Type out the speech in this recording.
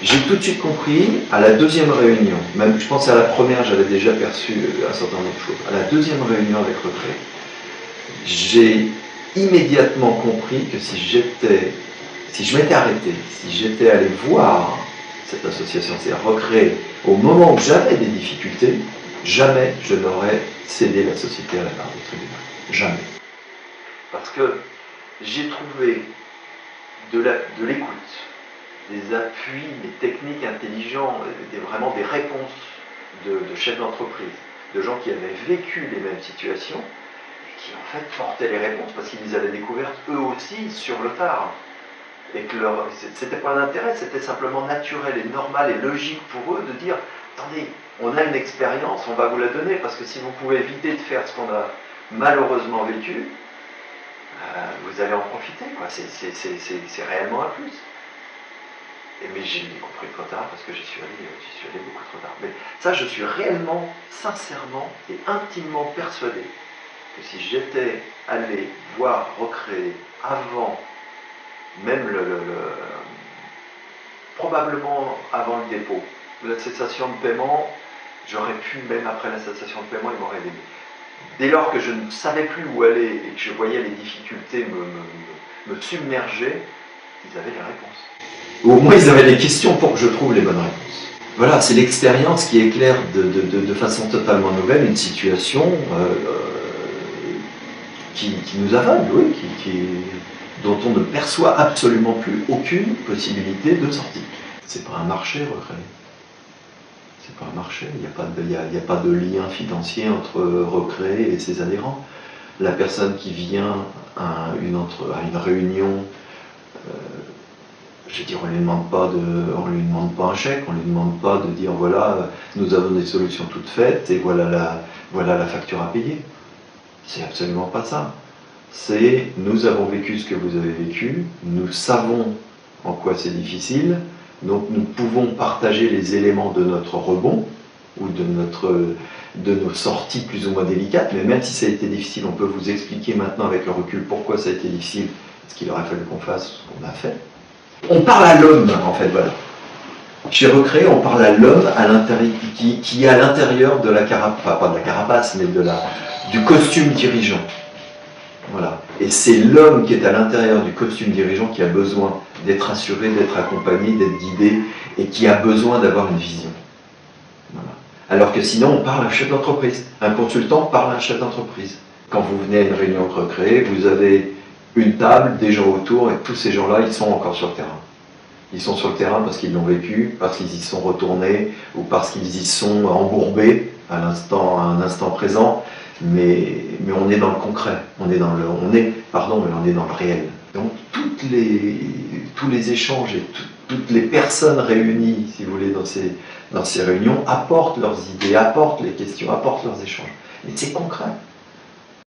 J'ai tout de suite compris, à la deuxième réunion, même je pense à la première, j'avais déjà perçu un certain nombre de choses. À la deuxième réunion avec Recré, j'ai immédiatement compris que si je m'étais arrêté, si j'étais allé voir cette association, c'est-à-dire Recré, au moment où j'avais des difficultés, jamais je n'aurais cédé la société à la barre du tribunal. Jamais. Parce que j'ai trouvé de l'écoute, des appuis, des techniques intelligents, vraiment des réponses de chefs d'entreprise, de gens qui avaient vécu les mêmes situations, et qui en fait portaient les réponses parce qu'ils les avaient découvertes eux aussi sur le tard. Et que c'était pas l'intérêt, c'était simplement naturel et normal et logique pour eux de dire attendez, on a une expérience, on va vous la donner, parce que si vous pouvez éviter de faire ce qu'on a malheureusement vécu, vous allez en profiter, quoi. C'est réellement un plus. Mais j'ai compris trop tard parce que j'y suis allé beaucoup trop tard. Mais ça, je suis réellement, sincèrement et intimement persuadé que si j'étais allé voir Recré avant, même probablement avant le dépôt, la cessation de paiement, j'aurais pu, même après la cessation de paiement, ils m'auraient aidé. Dès lors que je ne savais plus où aller et que je voyais les difficultés me submerger, ils avaient les réponses. Ou au moins ils avaient les questions pour que je trouve les bonnes réponses. Voilà, c'est l'expérience qui éclaire de façon totalement nouvelle une situation qui nous aveugle, oui, dont on ne perçoit absolument plus aucune possibilité de sortie. C'est pas un marché, Recré. C'est pas un marché, il n'y a pas de lien financier entre Recré et ses adhérents. La personne qui vient à une réunion, je veux dire, on ne lui demande pas un chèque, on ne lui demande pas de dire voilà, nous avons des solutions toutes faites et voilà la facture à payer. C'est absolument pas ça. C'est nous avons vécu ce que vous avez vécu, nous savons en quoi c'est difficile, donc nous pouvons partager les éléments de notre rebond ou de nos sorties plus ou moins délicates, mais même si ça a été difficile, on peut vous expliquer maintenant avec le recul pourquoi ça a été difficile, parce qu'il aurait fallu qu'on fasse ce qu'on a fait. On parle à l'homme, en fait, voilà. Chez Recré, on parle à l'homme qui est à l'intérieur de la carapace, enfin, pas de la carapace, mais du costume dirigeant. Voilà. Et c'est l'homme qui est à l'intérieur du costume dirigeant qui a besoin d'être assuré, d'être accompagné, d'être guidé, et qui a besoin d'avoir une vision. Voilà. Alors que sinon, on parle à un chef d'entreprise. Un consultant parle à un chef d'entreprise. Quand vous venez à une réunion de Recré, vous avez une table, des gens autour, et tous ces gens-là, ils sont encore sur le terrain. Ils sont sur le terrain parce qu'ils l'ont vécu, parce qu'ils y sont retournés, ou parce qu'ils y sont embourbés à un instant présent, mais on est dans le concret, on est dans le réel. Donc tous les échanges et toutes les personnes réunies, si vous voulez, dans ces réunions, apportent leurs idées, apportent les questions, apportent leurs échanges. Mais c'est concret.